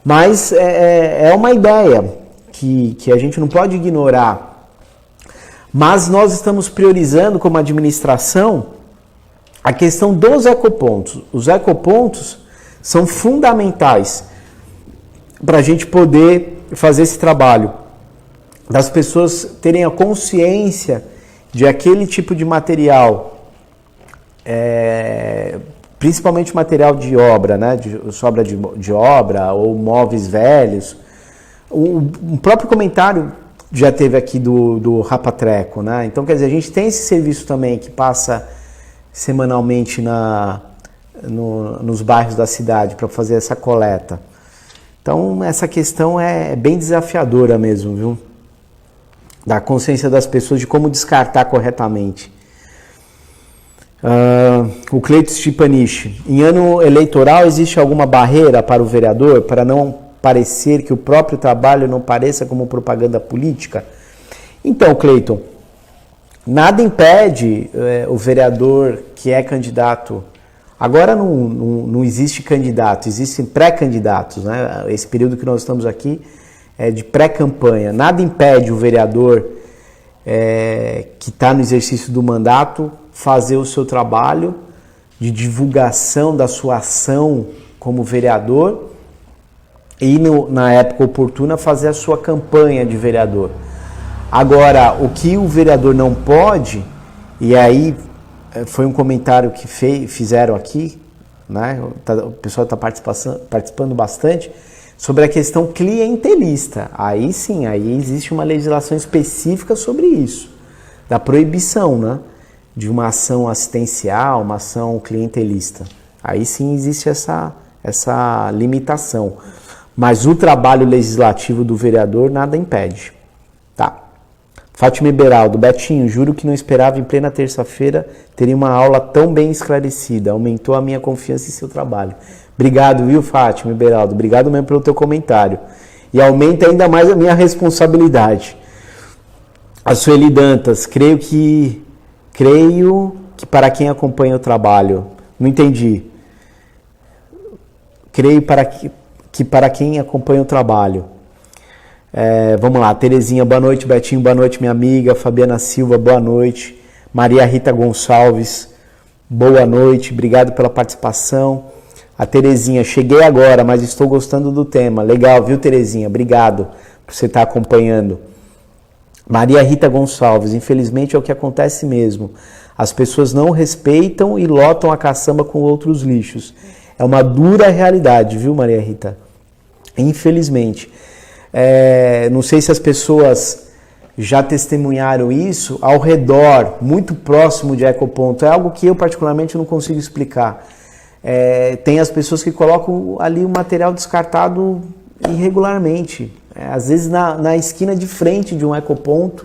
Mas é uma ideia que a gente não pode ignorar. Mas nós estamos priorizando como administração a questão dos ecopontos. Os ecopontos são fundamentais para a gente poder fazer esse trabalho, das pessoas terem a consciência de aquele tipo de material, principalmente material de obra, né, sobra de obra ou móveis velhos. O próprio comentário já teve aqui do Rapatreco, né? Então, quer dizer, a gente tem esse serviço também que passa semanalmente nos bairros da cidade para fazer essa coleta. Então, essa questão é bem desafiadora mesmo, viu? Da consciência das pessoas de como descartar corretamente. O Cleito Stipanich, em ano eleitoral existe alguma barreira para o vereador para não parecer que o próprio trabalho não pareça como propaganda política? Então, Cleiton, nada impede o vereador que é candidato. Agora não existe candidato, existem pré-candidatos, né? Esse período que nós estamos aqui é de pré-campanha. Nada impede o vereador que está no exercício do mandato fazer o seu trabalho de divulgação da sua ação como vereador e, na época oportuna, fazer a sua campanha de vereador. Agora, o que o vereador não pode, e aí foi um comentário que fizeram aqui, né? O pessoal está participando bastante, sobre a questão clientelista. Aí sim, aí existe uma legislação específica sobre isso, da proibição, né? De uma ação assistencial, uma ação clientelista. Aí sim existe essa limitação. Mas o trabalho legislativo do vereador nada impede. Tá. Fátima Beraldo, Betinho, juro que não esperava em plena terça-feira teria uma aula tão bem esclarecida. Aumentou a minha confiança em seu trabalho. Obrigado, viu, Fátima Beraldo? Obrigado mesmo pelo teu comentário. E aumenta ainda mais a minha responsabilidade. A Sueli Dantas, creio que para quem acompanha o trabalho. Não entendi. Creio que para quem acompanha o trabalho. Vamos lá, Terezinha, boa noite, Betinho, boa noite, minha amiga, Fabiana Silva, boa noite, Maria Rita Gonçalves, boa noite, obrigado pela participação. A Terezinha, cheguei agora, mas estou gostando do tema, legal, viu, Terezinha, obrigado por você estar acompanhando. Maria Rita Gonçalves, infelizmente é o que acontece mesmo, as pessoas não respeitam e lotam a caçamba com outros lixos, é uma dura realidade, viu, Maria Rita, infelizmente. Não sei se as pessoas já testemunharam isso ao redor, muito próximo de ecoponto. É algo que eu particularmente não consigo explicar. Tem as pessoas que colocam ali o material descartado irregularmente. Às vezes na esquina de frente de um ecoponto.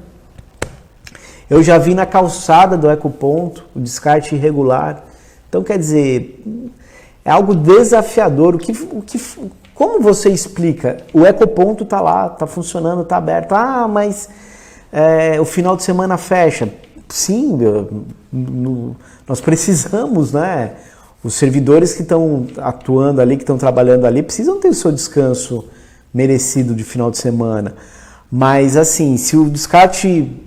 Eu já vi na calçada do ecoponto o descarte irregular. Então, quer dizer, é algo desafiador. Como você explica? O ecoponto está lá, está funcionando, está aberto. Ah, mas o final de semana fecha. Sim, nós precisamos, né? Os servidores que estão atuando ali, que estão trabalhando ali, precisam ter o seu descanso merecido de final de semana. Mas assim, se o descarte...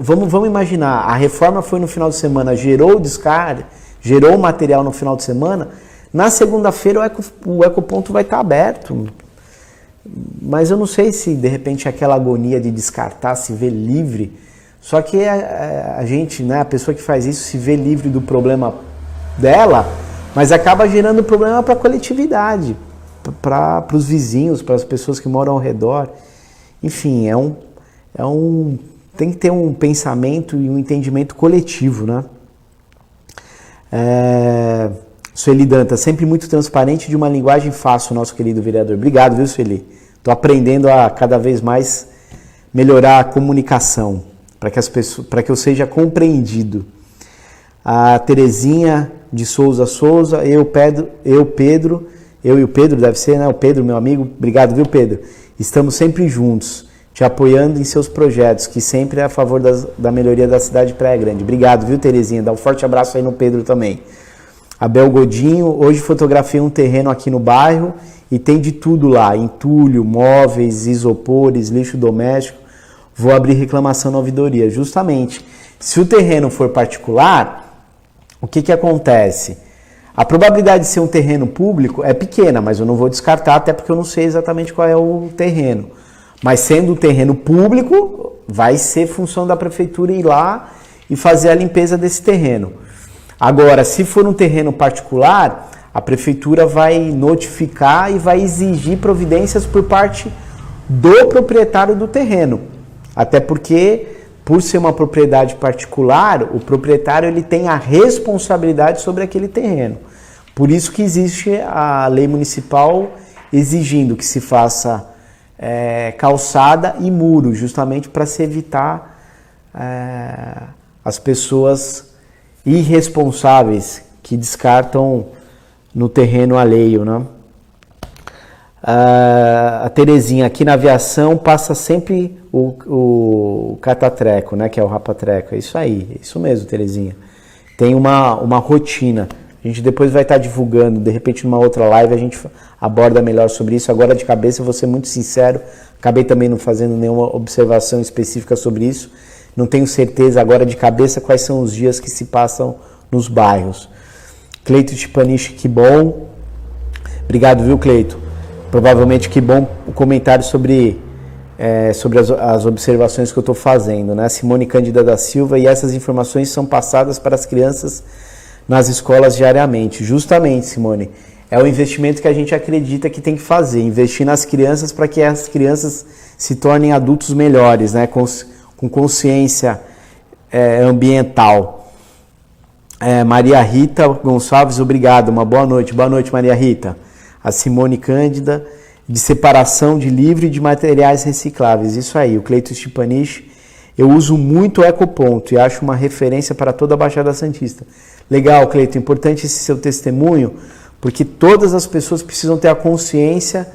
Vamos imaginar, a reforma foi no final de semana, gerou o descarte, gerou o material no final de semana... Na segunda-feira o ecoponto vai estar aberto, mas eu não sei se de repente aquela agonia de descartar se vê livre, só que a gente, né, a pessoa que faz isso se vê livre do problema dela, mas acaba gerando problema para a coletividade, para os vizinhos, para as pessoas que moram ao redor. Enfim, tem que ter um pensamento e um entendimento coletivo, né? Sueli Dantas, sempre muito transparente, de uma linguagem fácil, nosso querido vereador. Obrigado, viu, Sueli? Estou aprendendo a cada vez mais melhorar a comunicação, para que eu seja compreendido. A Terezinha de Souza, eu e o Pedro, deve ser, né? O Pedro, meu amigo, obrigado, viu, Pedro? Estamos sempre juntos, te apoiando em seus projetos, que sempre é a favor da melhoria da cidade de Praia Grande. Obrigado, viu, Terezinha? Dá um forte abraço aí no Pedro também. Abel Godinho, hoje fotografei um terreno aqui no bairro e tem de tudo lá, entulho, móveis, isopores, lixo doméstico. Vou abrir reclamação na ouvidoria. Justamente, se o terreno for particular, o que acontece? A probabilidade de ser um terreno público é pequena, mas eu não vou descartar, até porque eu não sei exatamente qual é o terreno. Mas sendo um terreno público, vai ser função da prefeitura ir lá e fazer a limpeza desse terreno. Agora, se for um terreno particular, a prefeitura vai notificar e vai exigir providências por parte do proprietário do terreno. Até porque, por ser uma propriedade particular, o proprietário ele tem a responsabilidade sobre aquele terreno. Por isso que existe a lei municipal exigindo que se faça calçada e muro, justamente para se evitar as pessoas irresponsáveis que descartam no terreno alheio, né? A Terezinha, aqui na aviação passa sempre o catatreco, né? Que é o rapatreco. É isso aí, é isso mesmo, Terezinha. Tem uma rotina. A gente depois vai estar divulgando, de repente numa outra live a gente aborda melhor sobre isso. Agora de cabeça, eu vou ser muito sincero, acabei também não fazendo nenhuma observação específica sobre isso. Não tenho certeza agora de cabeça quais são os dias que se passam nos bairros. Cleito Tipanich, que bom. Obrigado, viu, Cleito? Provavelmente que bom o comentário sobre as observações que eu estou fazendo, né? Simone Cândida da Silva, e essas informações são passadas para as crianças nas escolas diariamente. Justamente, Simone, é o investimento que a gente acredita que tem que fazer, investir nas crianças para que as crianças se tornem adultos melhores, né? Com consciência ambiental. Maria Rita Gonçalves, obrigado, uma boa noite. Boa noite, Maria Rita. A Simone Cândida, de separação de livro e de materiais recicláveis. Isso aí, o Cleito Stipanich. Eu uso muito o Ecoponto e acho uma referência para toda a Baixada Santista. Legal, Cleito, importante esse seu testemunho, porque todas as pessoas precisam ter a consciência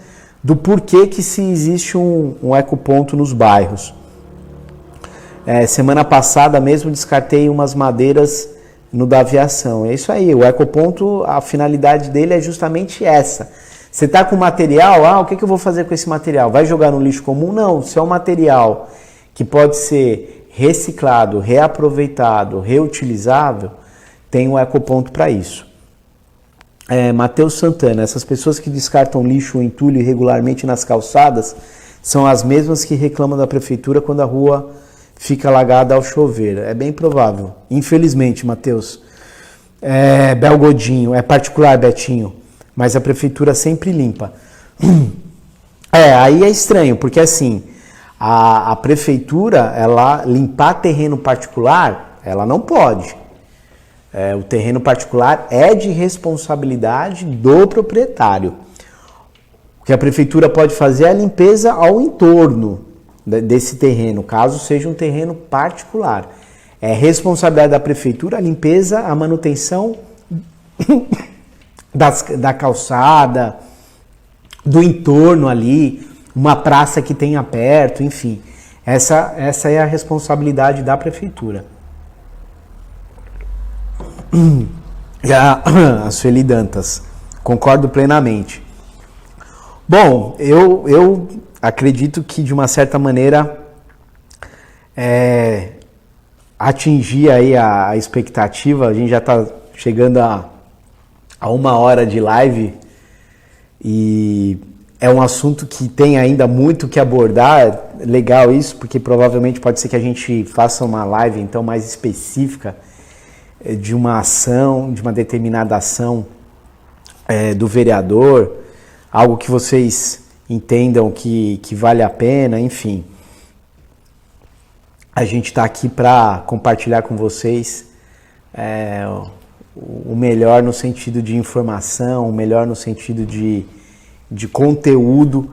do porquê que se existe um ecoponto nos bairros. Semana passada mesmo descartei umas madeiras no da aviação. É isso aí, o ecoponto, a finalidade dele é justamente essa. Você está com material, o que eu vou fazer com esse material? Vai jogar no lixo comum? Não, se é um material que pode ser reciclado, reaproveitado, reutilizável, tem um ecoponto para isso. Matheus Santana, essas pessoas que descartam lixo ou entulho irregularmente nas calçadas são as mesmas que reclamam da prefeitura quando a rua fica alagada ao chover. É bem provável, infelizmente, Matheus. Bel Godinho, é particular, Betinho, mas a prefeitura sempre limpa. Aí é estranho, porque assim, a prefeitura, ela limpar terreno particular, ela não pode. O terreno particular é de responsabilidade do proprietário. O que a prefeitura pode fazer é a limpeza ao entorno desse terreno, caso seja um terreno particular. É responsabilidade da prefeitura a limpeza, a manutenção da calçada, do entorno ali, uma praça que tenha perto, enfim. Essa é a responsabilidade da prefeitura. A Sueli Dantas, concordo plenamente. Bom, eu acredito que de uma certa maneira atingir aí a expectativa. A gente já está chegando a 1 hora de live e é um assunto que tem ainda muito que abordar. Legal isso, porque provavelmente pode ser que a gente faça uma live então mais específica de uma ação, de uma determinada ação do vereador, algo que vocês entendam que vale a pena, enfim. A gente está aqui para compartilhar com vocês o melhor no sentido de informação, o melhor no sentido de conteúdo,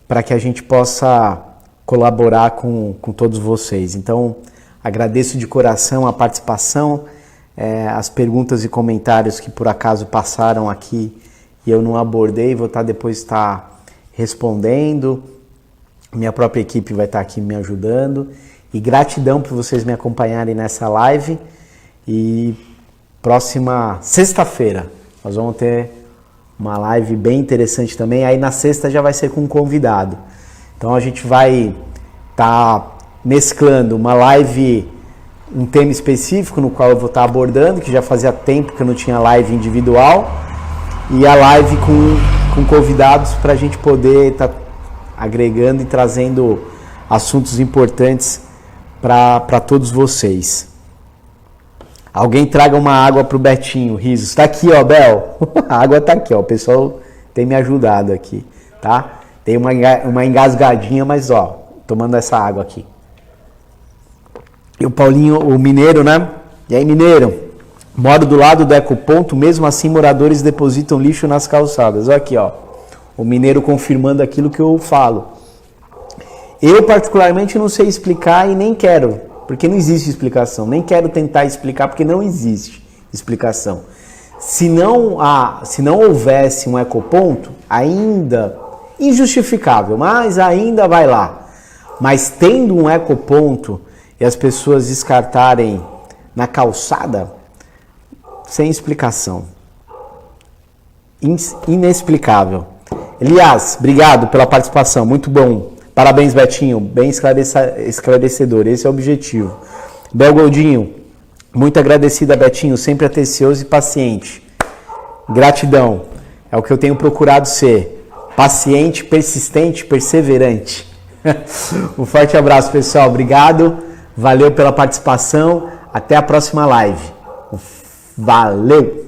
para que a gente possa colaborar com todos vocês. Então, agradeço de coração a participação, as perguntas e comentários que por acaso passaram aqui e eu não abordei, vou depois respondendo. Minha própria equipe vai estar aqui me ajudando. E gratidão por vocês me acompanharem nessa live. E próxima sexta-feira nós vamos ter uma live bem interessante também. Aí na sexta já vai ser com um convidado. Então a gente vai estar mesclando uma live, um tema específico no qual eu vou estar abordando, que já fazia tempo que eu não tinha live individual, e a live com convidados para a gente poder estar agregando e trazendo assuntos importantes para todos vocês. Alguém traga uma água para o Betinho, risos. Está aqui, ó, Bel. A água está aqui, ó. O pessoal tem me ajudado aqui, tá? Tem uma engasgadinha, mas ó, tomando essa água aqui. E o Paulinho, o Mineiro, né? E aí, Mineiro? Moro do lado do ecoponto, mesmo assim moradores depositam lixo nas calçadas. Olha aqui, ó. O Mineiro confirmando aquilo que eu falo. Eu particularmente não sei explicar e nem quero, porque não existe explicação. Nem quero tentar explicar, porque não existe explicação. Se não houvesse um ecoponto, ainda injustificável, mas ainda vai lá. Mas tendo um ecoponto e as pessoas descartarem na calçada, sem explicação. Inexplicável. Elias, obrigado pela participação, muito bom. Parabéns, Betinho, bem esclarecedor, esse é o objetivo. Bel Goldinho, muito agradecida, Betinho, sempre atencioso e paciente. Gratidão, é o que eu tenho procurado ser. Paciente, persistente, perseverante. Um forte abraço, pessoal, obrigado, valeu pela participação, até a próxima live. Valeu!